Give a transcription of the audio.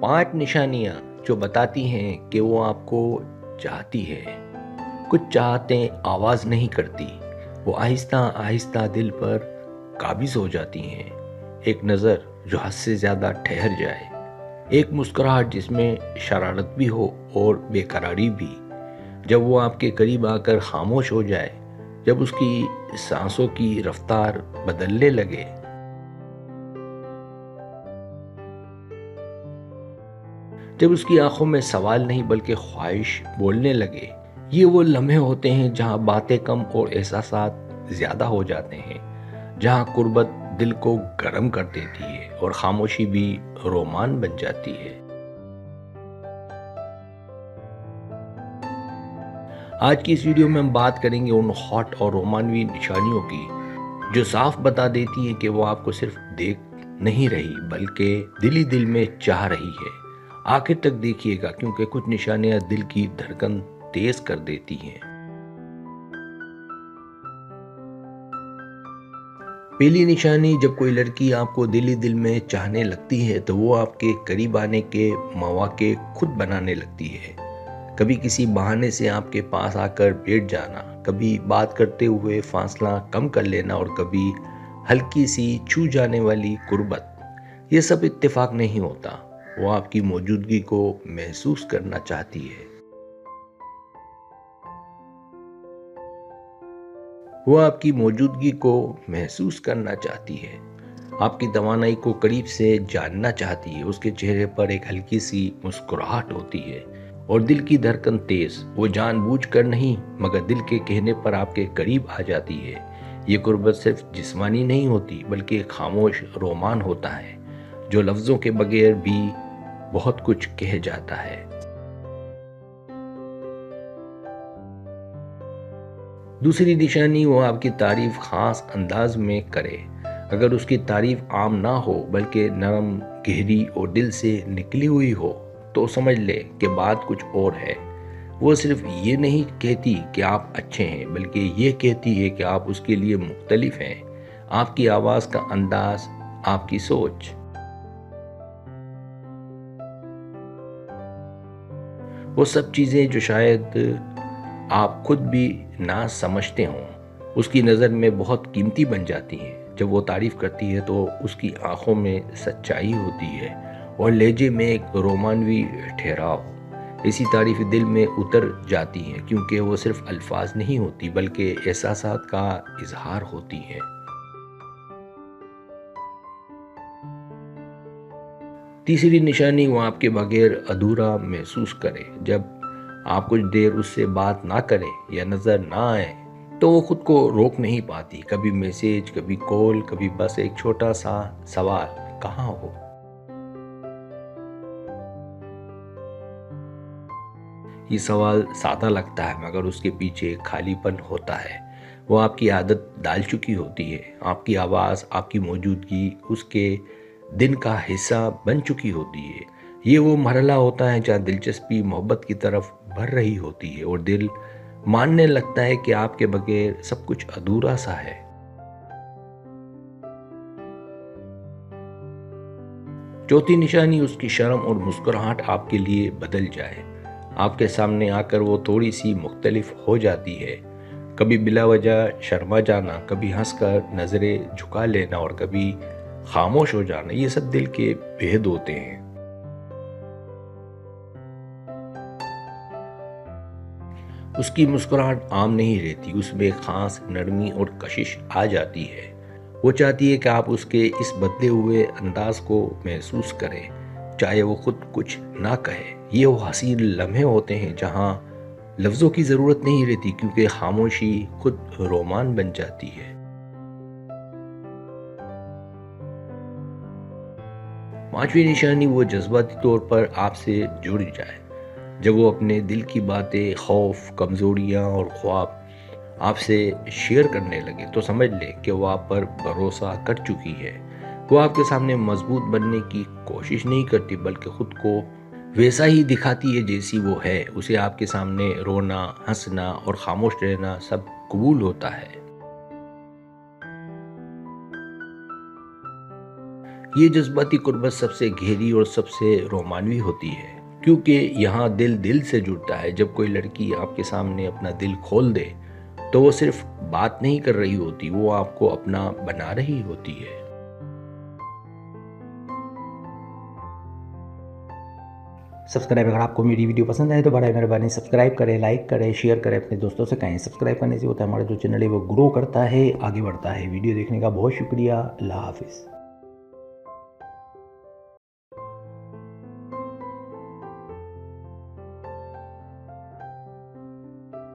5 نشانیاں جو بتاتی ہیں کہ وہ آپ کو چاہتی ہے۔ کچھ چاہتیں آواز نہیں کرتی، وہ آہستہ آہستہ دل پر قابض ہو جاتی ہیں۔ ایک نظر جو حد سے زیادہ ٹھہر جائے، ایک مسکراہٹ جس میں شرارت بھی ہو اور بے قراری بھی، جب وہ آپ کے قریب آ کر خاموش ہو جائے، جب اس کی سانسوں کی رفتار بدلنے لگے، جب اس کی آنکھوں میں سوال نہیں بلکہ خواہش بولنے لگے، یہ وہ لمحے ہوتے ہیں جہاں باتیں کم اور احساسات زیادہ ہو جاتے ہیں، جہاں قربت دل کو گرم کر دیتی ہے اور خاموشی بھی رومان بن جاتی ہے۔ آج کی اس ویڈیو میں ہم بات کریں گے ان ہاٹ اور رومانوی نشانیوں کی جو صاف بتا دیتی ہیں کہ وہ آپ کو صرف دیکھ نہیں رہی بلکہ دل ہی دل میں چاہ رہی ہے۔ آخر تک دیکھیے گا کیونکہ کچھ نشانیاں دل کی دھڑکن تیز کر دیتی ہیں۔ پہلی نشانی، جب کوئی لڑکی آپ کو دل ہی دل میں چاہنے لگتی ہے تو وہ آپ کے قریب آنے کے مواقع خود بنانے لگتی ہے۔ کبھی کسی بہانے سے آپ کے پاس آ کر بیٹھ جانا، کبھی بات کرتے ہوئے فاصلہ کم کر لینا اور کبھی ہلکی سی چھو جانے والی قربت۔ یہ سب اتفاق نہیں ہوتا، وہ آپ کی موجودگی کو محسوس کرنا چاہتی ہے۔ وہ آپ کی موجودگی کو محسوس کرنا چاہتی ہے، آپ کی توانائی کو قریب سے جاننا چاہتی ہے۔ اس کے چہرے پر ایک ہلکی سی مسکراہٹ ہوتی ہے اور دل کی دھڑکن تیز۔ وہ جان بوجھ کر نہیں مگر دل کے کہنے پر آپ کے قریب آ جاتی ہے۔ یہ قربت صرف جسمانی نہیں ہوتی بلکہ ایک خاموش رومان ہوتا ہے جو لفظوں کے بغیر بھی بہت کچھ کہہ جاتا ہے۔ دوسری نشانی، وہ آپ کی تعریف خاص انداز میں کرے۔ اگر اس کی تعریف عام نہ ہو بلکہ نرم، گہری اور دل سے نکلی ہوئی ہو تو سمجھ لے کہ بات کچھ اور ہے۔ وہ صرف یہ نہیں کہتی کہ آپ اچھے ہیں بلکہ یہ کہتی ہے کہ آپ اس کے لیے مختلف ہیں۔ آپ کی آواز کا انداز، آپ کی سوچ، وہ سب چیزیں جو شاید آپ خود بھی نہ سمجھتے ہوں، اس کی نظر میں بہت قیمتی بن جاتی ہیں۔ جب وہ تعریف کرتی ہے تو اس کی آنکھوں میں سچائی ہوتی ہے اور لہجے میں ایک رومانوی ٹھہراؤ۔ ایسی تعریف دل میں اتر جاتی ہیں کیونکہ وہ صرف الفاظ نہیں ہوتی بلکہ احساسات کا اظہار ہوتی ہیں۔ تیسری نشانی، وہ آپ کے بغیر ادھورا محسوس کرے۔ جب آپ کچھ دیر اس سے بات نہ کریں یا نظر نہ آئے تو وہ خود کو روک نہیں پاتی۔ کبھی میسیج، کبھی کال، کبھی بس ایک چھوٹا سا سوال، کہاں ہو؟ یہ سوال سادہ لگتا ہے مگر اس کے پیچھے خالی پن ہوتا ہے۔ وہ آپ کی عادت ڈال چکی ہوتی ہے، آپ کی آواز، آپ کی موجودگی اس کے دن کا حصہ بن چکی ہوتی ہے۔ یہ وہ مرحلہ ہوتا ہے جہاں دلچسپی محبت کی طرف بڑھ رہی ہوتی ہے اور دل ماننے لگتا ہے کہ آپ کے بغیر سب کچھ ادھورا سا ہے۔ چوتھی نشانی، اس کی شرم اور مسکراہٹ آپ کے لیے بدل جائے۔ آپ کے سامنے آ کر وہ تھوڑی سی مختلف ہو جاتی ہے۔ کبھی بلا وجہ شرما جانا، کبھی ہنس کر نظریں جھکا لینا اور کبھی خاموش ہو جانا، یہ سب دل کے بھید ہوتے ہیں۔ اس کی مسکراہٹ عام نہیں رہتی، اس میں ایک خاص نرمی اور کشش آ جاتی ہے۔ وہ چاہتی ہے کہ آپ اس کے اس بدلے ہوئے انداز کو محسوس کریں، چاہے وہ خود کچھ نہ کہے۔ یہ وہ حسین لمحے ہوتے ہیں جہاں لفظوں کی ضرورت نہیں رہتی کیونکہ خاموشی خود رومان بن جاتی ہے۔ پانچویں نشانی، وہ جذباتی طور پر آپ سے جڑ جائے۔ جب وہ اپنے دل کی باتیں، خوف، کمزوریاں اور خواب آپ سے شیئر کرنے لگے تو سمجھ لے کہ وہ آپ پر بھروسہ کر چکی ہے۔ وہ آپ کے سامنے مضبوط بننے کی کوشش نہیں کرتی بلکہ خود کو ویسا ہی دکھاتی ہے جیسی وہ ہے۔ اسے آپ کے سامنے رونا، ہنسنا اور خاموش رہنا سب قبول ہوتا ہے۔ یہ جذباتی قربت سب سے گہری اور سب سے رومانوی ہوتی ہے، کیونکہ یہاں دل دل سے جڑتا ہے۔ جب کوئی لڑکی آپ کے سامنے اپنا دل کھول دے تو وہ صرف بات نہیں کر رہی ہوتی، وہ آپ کو اپنا بنا رہی ہوتی ہے۔ سبسکرائب اگر آپ کو میری ویڈیو پسند آئے تو برائے مہربانی سبسکرائب کریں، لائک کریں، شیئر کریں، اپنے دوستوں سے کہیں۔ سبسکرائب کرنے سے ہوتا ہے ہمارا جو چینل ہے وہ گرو کرتا ہے، آگے بڑھتا ہے۔ ویڈیو دیکھنے کا بہت شکریہ، اللہ حافظ۔